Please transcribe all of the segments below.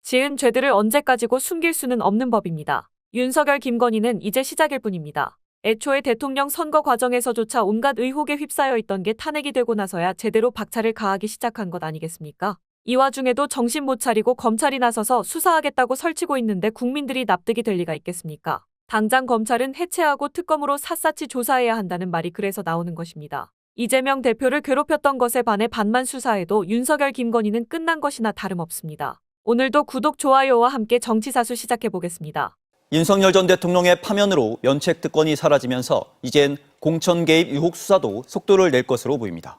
지은 죄들을 언제까지고 숨길 수는 없는 법입니다. 윤석열, 김건희는 이제 시작일 뿐입니다. 애초에 대통령 선거 과정에서조차 온갖 의혹에 휩싸여 있던 게 탄핵이 되고 나서야 제대로 박차를 가하기 시작한 것 아니겠습니까? 이 와중에도 정신 못 차리고 검찰이 나서서 수사하겠다고 설치고 있는데 국민들이 납득이 될 리가 있겠습니까? 당장 검찰은 해체하고 특검으로 샅샅이 조사해야 한다는 말이 그래서 나오는 것입니다. 이재명 대표를 괴롭혔던 것에 반해 반만 수사해도 윤석열, 김건희는 끝난 것이나 다름없습니다. 오늘도 구독, 좋아요와 함께 정치사수 시작해보겠습니다. 윤석열 전 대통령의 파면으로 면책 특권이 사라지면서 이젠 공천 개입 의혹 수사도 속도를 낼 것으로 보입니다.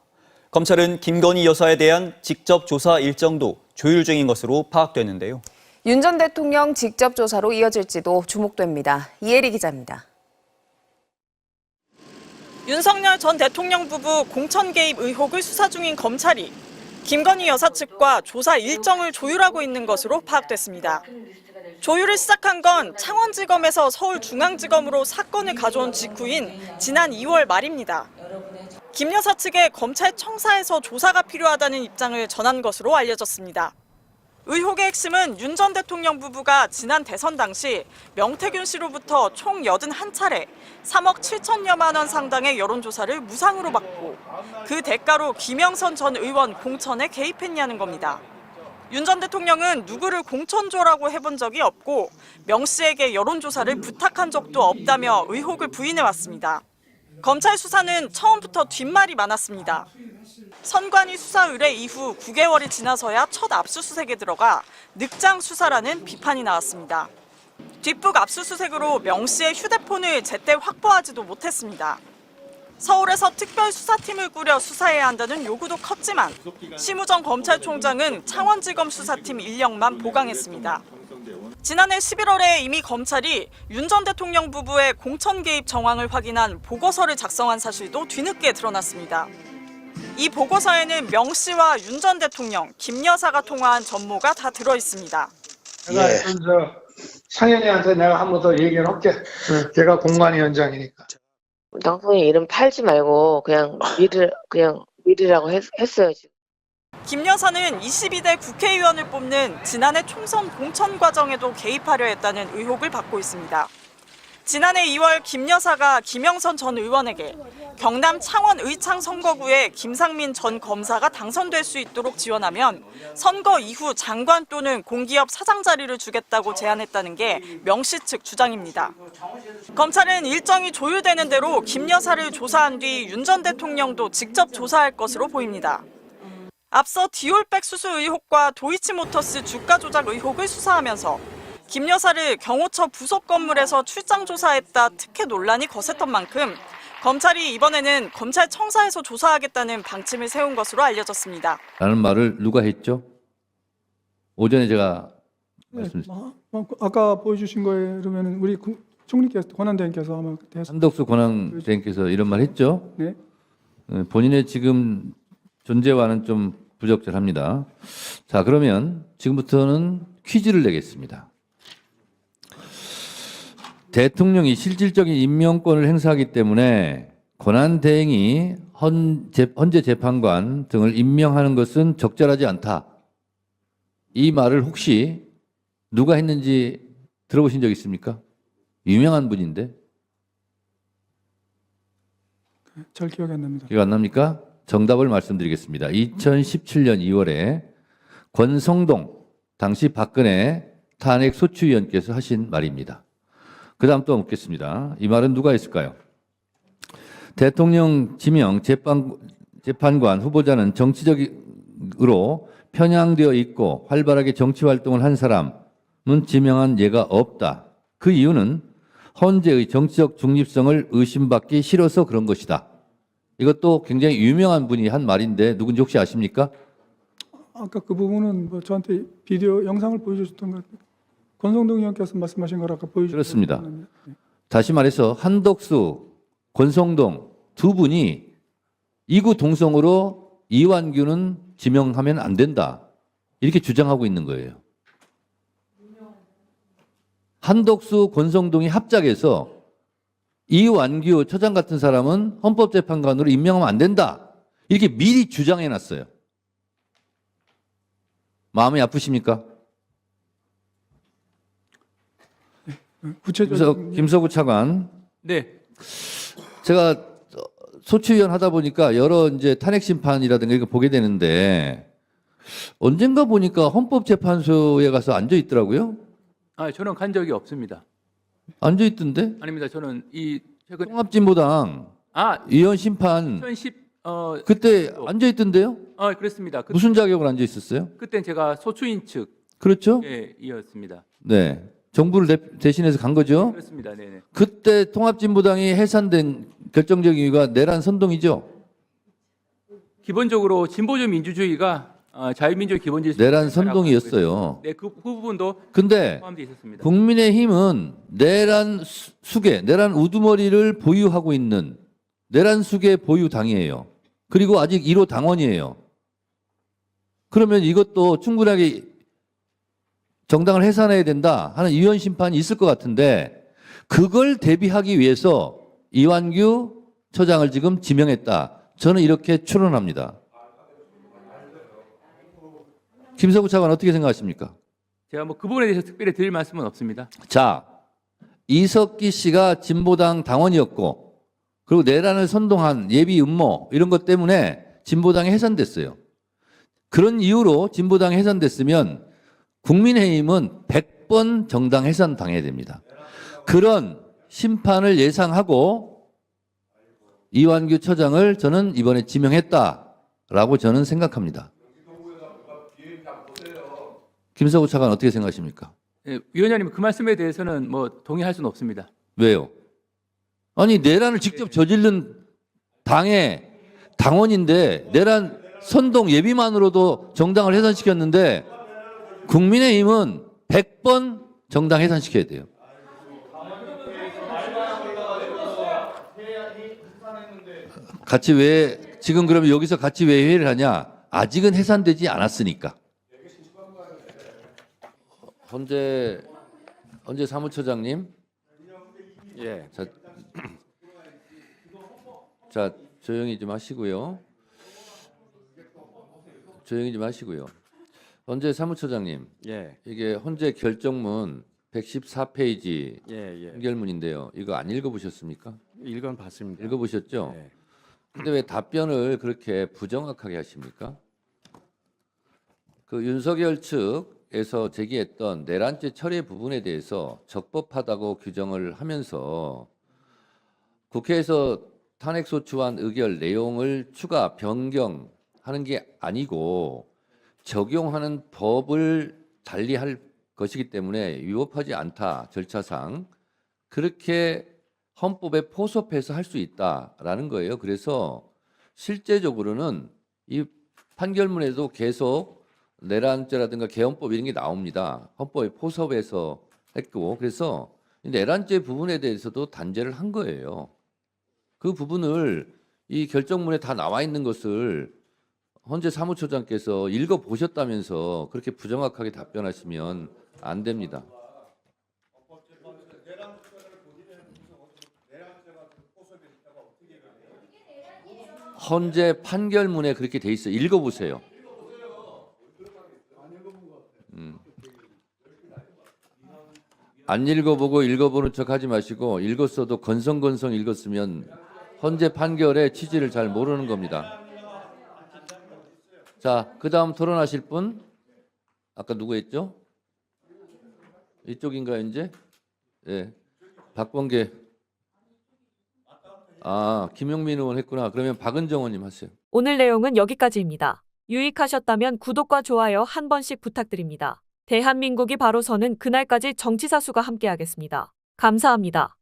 검찰은 김건희 여사에 대한 직접 조사 일정도 조율 중인 것으로 파악됐는데요. 윤 전 대통령 직접 조사로 이어질지도 주목됩니다. 이혜리 기자입니다. 윤석열 전 대통령 부부 공천 개입 의혹을 수사 중인 검찰이 김건희 여사 측과 조사 일정을 조율하고 있는 것으로 파악됐습니다. 조율을 시작한 건 창원지검에서 서울중앙지검으로 사건을 가져온 직후인 지난 2월 말입니다. 김 여사 측에 검찰 청사에서 조사가 필요하다는 입장을 전한 것으로 알려졌습니다. 의혹의 핵심은 윤 전 대통령 부부가 지난 대선 당시 명태균 씨로부터 총 81차례 3억 7천여만 원 상당의 여론조사를 무상으로 받고 그 대가로 김영선 전 의원 공천에 개입했냐는 겁니다. 윤 전 대통령은 누구를 공천조라고 해본 적이 없고 명 씨에게 여론조사를 부탁한 적도 없다며 의혹을 부인해왔습니다. 검찰 수사는 처음부터 뒷말이 많았습니다. 선관위 수사 의뢰 이후 9개월이 지나서야 첫 압수수색에 들어가 늑장 수사라는 비판이 나왔습니다. 뒷북 압수수색으로 명 씨의 휴대폰을 제때 확보하지도 못했습니다. 서울에서 특별수사팀을 꾸려 수사해야 한다는 요구도 컸지만 심우정 검찰총장은 창원지검 수사팀 인력만 보강했습니다. 지난해 11월에 이미 검찰이 윤 전 대통령 부부의 공천 개입 정황을 확인한 보고서를 작성한 사실도 뒤늦게 드러났습니다. 이 보고서에는 명 씨와 윤 전 대통령, 김 여사가 통화한 전모가 다 들어 있습니다. 내가 상현이한테 내가 한 번 더 얘기를 할게. 걔가 공관위원장이니까. 당선인 이름 팔지 말고 그냥 미르라고 했어요 지금. 김 여사는 22대 국회의원을 뽑는 지난해 총선 공천 과정에도 개입하려 했다는 의혹을 받고 있습니다. 지난해 2월 김 여사가 김영선 전 의원에게 경남 창원 의창 선거구에 김상민 전 검사가 당선될 수 있도록 지원하면 선거 이후 장관 또는 공기업 사장 자리를 주겠다고 제안했다는 게 명 씨 측 주장입니다. 검찰은 일정이 조율되는 대로 김 여사를 조사한 뒤 윤 전 대통령도 직접 조사할 것으로 보입니다. 앞서 디올백 수수 의혹과 도이치모터스 주가 조작 의혹을 수사하면서 김 여사를 경호처 부속 건물에서 출장 조사했다 특혜 논란이 거셌던 만큼 검찰이 이번에는 검찰 청사에서 조사하겠다는 방침을 세운 것으로 알려졌습니다. 라는 말을 누가 했죠? 오전에 제가 말씀드렸습니다. 아까 보여주신 거에 그러면 우리 총리께서 권한대행께서 아마 한덕수 권한대행께서 이런 말 했죠? 네. 본인의 지금 존재와는 좀 부적절합니다. 자, 그러면 지금부터는 퀴즈를 내겠습니다. 대통령이 실질적인 임명권을 행사하기 때문에 권한대행이 헌재 재판관 등을 임명하는 것은 적절하지 않다. 이 말을 혹시 누가 했는지 들어보신 적 있습니까? 유명한 분인데. 잘 기억이 안 납니다. 기억 안 납니까? 정답을 말씀드리겠습니다. 2017년 2월에 권성동 당시 박근혜 탄핵 소추위원께서 하신 말입니다. 그 다음 또 묻겠습니다. 이 말은 누가 했을까요? 대통령 지명 재판관 후보자는 정치적으로 편향되어 있고 활발하게 정치 활동을 한 사람은 지명한 예가 없다. 그 이유는 헌재의 정치적 중립성을 의심받기 싫어서 그런 것이다. 이것도 굉장히 유명한 분이 한 말인데 누군지 혹시 아십니까? 아까 그 부분은 뭐 저한테 비디오 영상을 보여주셨던 것 같아요. 권성동 의원께서 말씀하신 걸 아까 보여주셨습니다. 그렇습니다. 다시 말해서 한덕수, 권성동 두 분이 이구 동성으로 이완규는 지명하면 안 된다. 이렇게 주장하고 있는 거예요. 한덕수, 권성동이 합작해서 이완규 처장 같은 사람은 헌법재판관으로 임명하면 안 된다. 이렇게 미리 주장해 놨어요. 마음이 아프십니까? 구체적인 김서구 차관, 네, 제가 소추위원 하다 보니까 여러 이제 탄핵 심판이라든가 이거 보게 되는데 언젠가 보니까 헌법재판소에 가서 앉아 있더라고요. 저는 간 적이 없습니다. 앉아 있던데? 아닙니다. 저는 이 최근 통합진보당 위원 심판 2010 그때 앉아 있던데요? 그렇습니다. 무슨 자격으로 앉아 있었어요? 그땐 제가 소추인 그렇죠? 측이었습니다. 네. 정부를 대신해서 간 거죠? 그렇습니다. 네네. 그때 통합진보당이 해산된 결정적인 이유가 내란 선동이죠? 기본적으로 진보적 민주주의가 자유민주주의 기본 질서 내란 선동이었어요. 네, 그 부분도 근데 포함되어 있었습니다. 국민의힘은 내란 수계, 내란 우두머리를 보유하고 있는 내란 수계 보유 당이에요. 그리고 아직 1호 당원이에요. 그러면 이것도 충분하게 정당을 해산해야 된다 하는 위헌 심판이 있을 것 같은데 그걸 대비하기 위해서 이완규 처장을 지금 지명했다. 저는 이렇게 추론합니다. 김서구 차관 어떻게 생각하십니까? 제가 뭐 그 부분에 대해서 특별히 드릴 말씀은 없습니다. 자, 이석기 씨가 진보당 당원이었고 그리고 내란을 선동한 예비 음모 이런 것 때문에 진보당이 해산됐어요. 그런 이유로 진보당이 해산됐으면 국민의힘은 100번 정당 해산 당해야 됩니다. 그런 심판을 예상하고 이완규 처장을 저는 이번에 지명했다라고 저는 생각합니다. 김서구 차관 어떻게 생각하십니까? 위원장님 그 말씀에 대해서는 뭐 동의할 수는 없습니다. 왜요? 아니 내란을 직접 저지른 당의 당원인데 내란 선동 예비만으로도 정당을 해산시켰는데 국민의힘은 100번 정당 해산시켜야 돼요. 같이 왜 지금 그러면 여기서 같이 왜 회의를 하냐? 아직은 해산되지 않았으니까. 헌재 사무처장님. 예. 자, 조용히 좀 하시고요. 조용히 좀 하시고요. 헌재 사무처장님. 예. 이게 헌재 결정문 114페이지 예. 판결문인데요. 이거 안 읽어보셨습니까? 읽은 봤습니다. 읽어보셨죠? 예. 근데 왜 답변을 그렇게 부정확하게 하십니까? 그 윤석열 측에서 제기했던 내란죄 처리 부분에 대해서 적법하다고 규정을 하면서 국회에서 탄핵소추안 의결 내용을 추가 변경하는 게 아니고 적용하는 법을 달리할 것이기 때문에 위법하지 않다 절차상 그렇게 헌법에 포섭해서 할 수 있다라는 거예요. 그래서 실제적으로는 이 판결문에도 계속 내란죄라든가 개헌법 이런 게 나옵니다. 헌법에 포섭해서 했고 그래서 내란죄 부분에 대해서도 단죄를 한 거예요. 그 부분을 이 결정문에 다 나와 있는 것을 헌재 사무처장께서 읽어보셨다면서 그렇게 부정확하게 답변하시면 안 됩니다. 헌재 판결문에 그렇게 돼 있어요. 읽어보세요. 안 읽어보고 읽어보는 척 하지 마시고 읽었어도 건성건성 읽었으면 헌재 판결의 취지를 잘 모르는 겁니다. 자, 그 다음 토론하실 분 아까 누구 했죠? 이쪽인가요 이제? 네, 박범계. 김용민 의원 했구나. 그러면 박은정 의원님 하세요. 오늘 내용은 여기까지입니다. 유익하셨다면 구독과 좋아요 한 번씩 부탁드립니다. 대한민국이 바로 서는 그날까지 정치사수가 함께하겠습니다. 감사합니다.